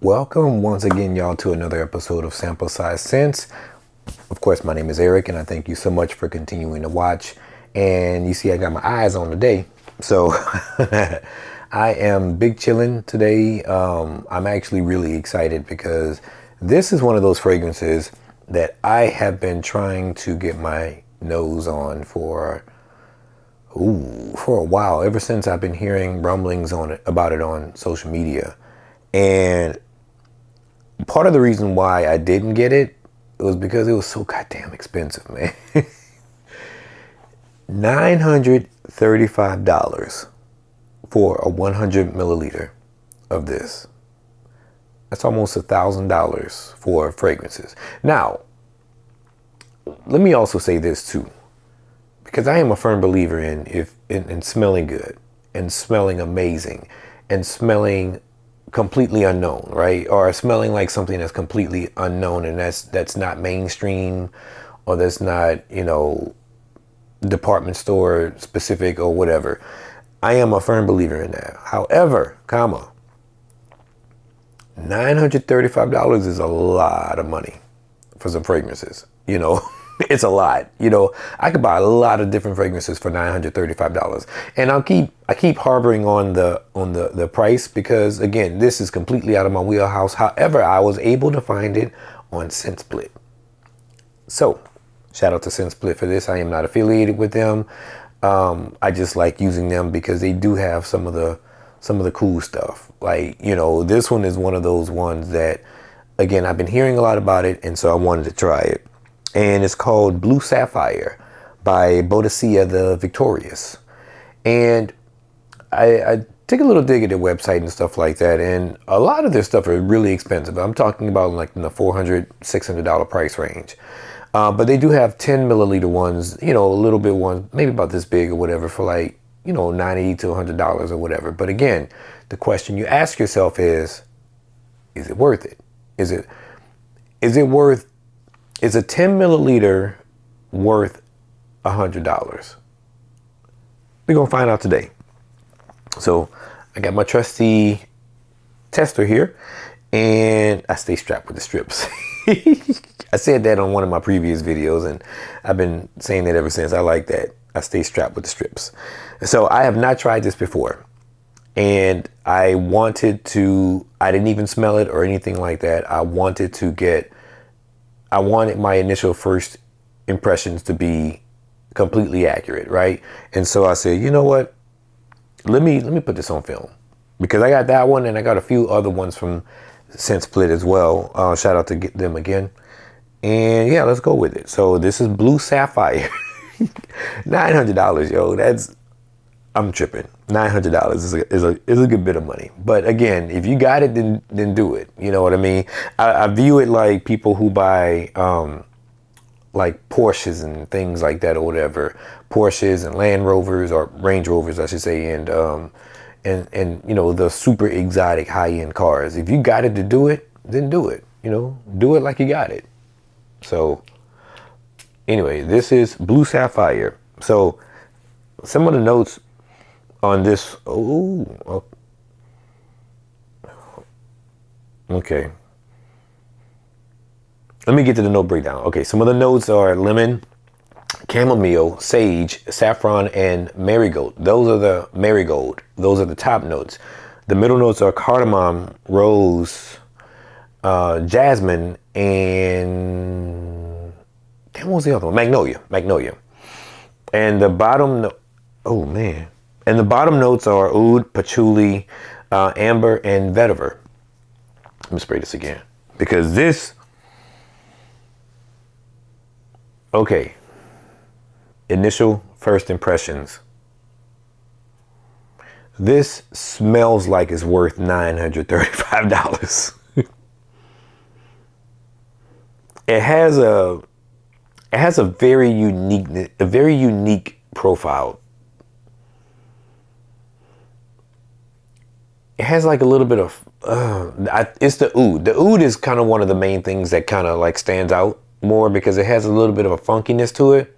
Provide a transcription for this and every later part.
Welcome once again, y'all, to another episode of Sample Size Sense. Of course, my name is Eric, and I thank you so much for continuing to watch. And you see, I got my eyes on today, so I am big chillin' today. I'm actually really excited because this is one of those fragrances that I have been trying to get my nose on for a while, ever since I've been hearing rumblings about it on social media. And part of the reason why I didn't get it was because it was so goddamn expensive, man. $935 for a 100 milliliter of this. That's almost $1,000 for fragrances. Now, let me also say this too, because I am a firm believer in smelling good and smelling amazing and smelling completely unknown, right? Or smelling like something that's completely unknown, and that's not mainstream, or that's not, department store specific or whatever. I am a firm believer in that. However, $935 is a lot of money for some fragrances. It's a lot. I could buy a lot of different fragrances for $935, and I keep harboring on the price because, again, this is completely out of my wheelhouse. However, I was able to find it on ScentSplit. So shout out to ScentSplit for this. I am not affiliated with them. I just like using them because they do have some of the cool stuff. Like, this one is one of those ones that, again, I've been hearing a lot about it, and so I wanted to try it. And it's called Blue Sapphire by Boadecia the Victorious. And I took a little dig at their website and stuff like that, and a lot of their stuff are really expensive. I'm talking about like in the $400, $600 price range. But they do have 10 milliliter ones, a little bit ones, maybe about this big or whatever, for like, $90 to $100 or whatever. But again, the question you ask yourself is it worth it? Is a 10 milliliter worth $100? We're going to find out today. So I got my trusty tester here, and I stay strapped with the strips. I said that on one of my previous videos, and I've been saying that ever since. I like that. I stay strapped with the strips. So I have not tried this before, and I didn't even smell it or anything like that. I wanted my initial first impressions to be completely accurate, right? And so I said, you know what? Let me put this on film, because I got that one, and I got a few other ones from ScentSplit as well. Shout out to them again. And yeah, let's go with it. So this is Blue Sapphire. $900, yo. I'm tripping. $900 is a good bit of money. But again, if you got it, then do it. You know what I mean? I view it like people who buy like Porsches and things like that or whatever. Porsches and Land Rovers, or Range Rovers, I should say, and the super exotic high-end cars. If you got it to do it, then do it. Do it like you got it. So anyway, this is Blue Sapphire. So some of the notes on this. Okay. Let me get to the note breakdown. Okay, some of the notes are lemon, chamomile, sage, saffron, and marigold. Those are the top notes. The middle notes are cardamom, rose, jasmine, and what was the other one? Magnolia. And the bottom, and the bottom notes are oud, patchouli, amber, and vetiver. Let me spray this again, because this. Okay. Initial first impressions. This smells like it's worth $935. It has a very unique profile. It has like a little bit of it's the oud. The oud is kind of one of the main things that kind of like stands out more, because it has a little bit of a funkiness to it.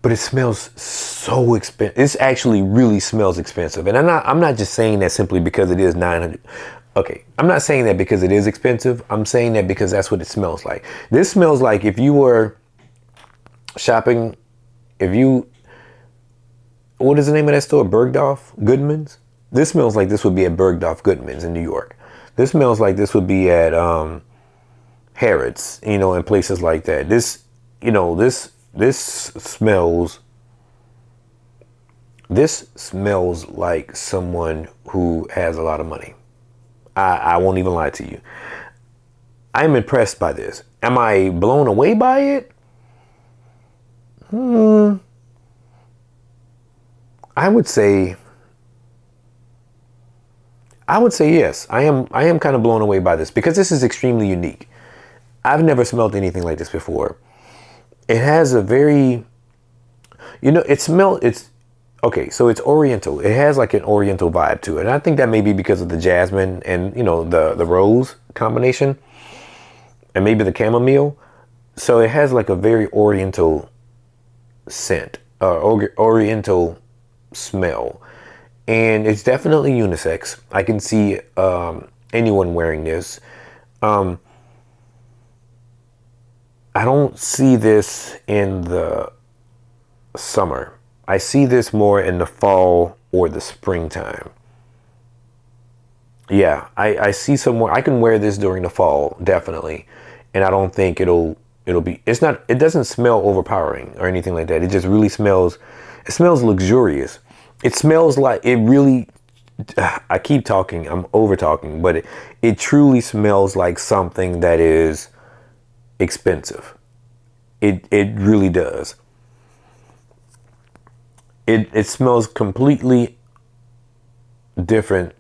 But it smells so expensive. This actually really smells expensive. And I'm not just saying that simply because it is $900. Okay, I'm not saying that because it is expensive. I'm saying that because that's what it smells like. This smells like if you were shopping, if you, what is the name of that store? Bergdorf Goodman's? This smells like this would be at Bergdorf Goodman's in New York. This smells like this would be at Harrods, and places like that. This smells like someone who has a lot of money. I won't even lie to you. I'm impressed by this. Am I blown away by it? I would say yes. I am kind of blown away by this because this is extremely unique. I've never smelled anything like this before. It has a very, okay, so it's oriental. It has like an oriental vibe to it. And I think that may be because of the jasmine and, the rose combination and maybe the chamomile. So it has like a very oriental scent, oriental smell. And it's definitely unisex. I can see anyone wearing this. I don't see this in the summer. I see this more in the fall or the springtime. Yeah, I see somewhere. I can wear this during the fall, definitely. And I don't think it'll be, it doesn't smell overpowering or anything like that. It just really smells luxurious. It smells like, it really, I keep talking, I'm over talking, but it truly smells like something that is expensive. It really does. It smells completely different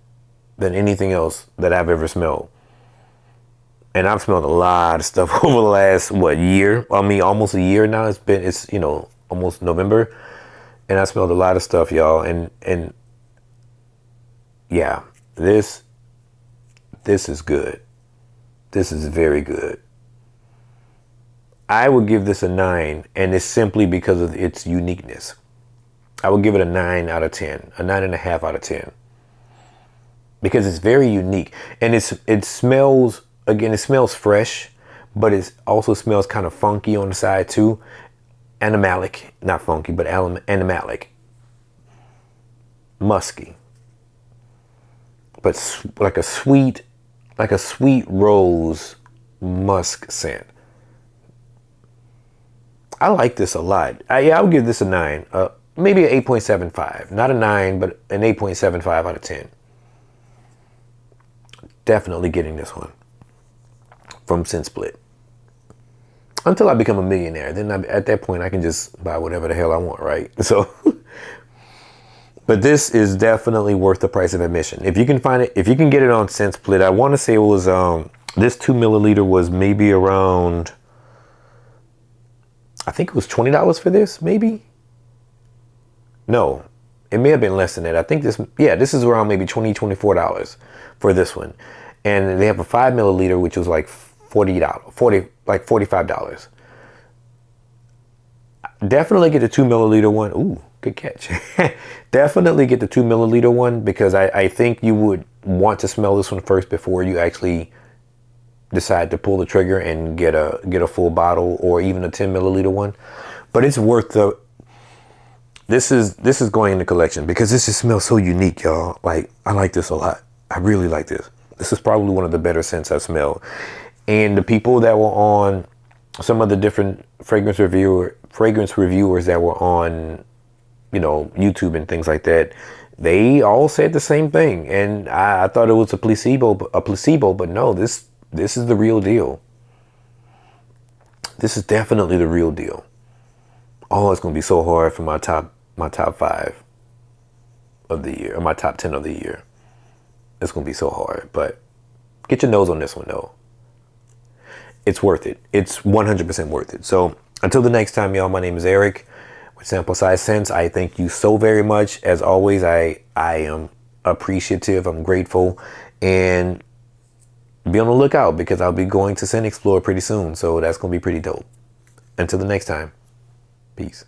than anything else that I've ever smelled. And I've smelled a lot of stuff over the last, year? I mean, almost a year now. It's almost November. And I smelled a lot of stuff, y'all. And yeah, this is good. This is very good. I would give this a 9, and it's simply because of its uniqueness. I would give it a 9 out of 10, a 9.5 out of 10. Because it's very unique. And it smells, again, it smells fresh, but it also smells kind of funky on the side too. Animalic, not funky, but animalic. Musky. But like a sweet rose musk scent. I like this a lot. I would give this a 9. Maybe an 8.75. Not a 9, but an 8.75 out of 10. Definitely getting this one from ScentSplit. Until I become a millionaire. Then at that point, I can just buy whatever the hell I want, right? So, but this is definitely worth the price of admission. If you can find it, if you can get it on ScentSplit, I want to say it was, this 2 milliliter was maybe around, I think it was $20 for this, maybe? No, it may have been less than that. I think this is around maybe $20, $24 for this one. And they have a 5 milliliter, which was like $45. Definitely get the 2 milliliter one. Ooh, good catch. Definitely get the 2 milliliter one because I think you would want to smell this one first before you actually decide to pull the trigger and get a full bottle or even a 10 milliliter one. But it's worth the. This is going in the collection because this just smells so unique, y'all. Like, I like this a lot. I really like this. This is probably one of the better scents I've smelled. And the people that were on some of the different fragrance reviewers that were on, YouTube and things like that, they all said the same thing. And I thought it was a placebo, but no, this is the real deal. This is definitely the real deal. Oh, it's going to be so hard for my top 5 of the year, or my top 10 of the year. It's going to be so hard, but get your nose on this one though. It's worth it. It's 100% worth it. So until the next time, y'all, my name is Eric with Sample Size Scents. I thank you so very much. As always, I am appreciative. I'm grateful, and be on the lookout because I'll be going to Scent Explore pretty soon. So that's going to be pretty dope. Until the next time, peace.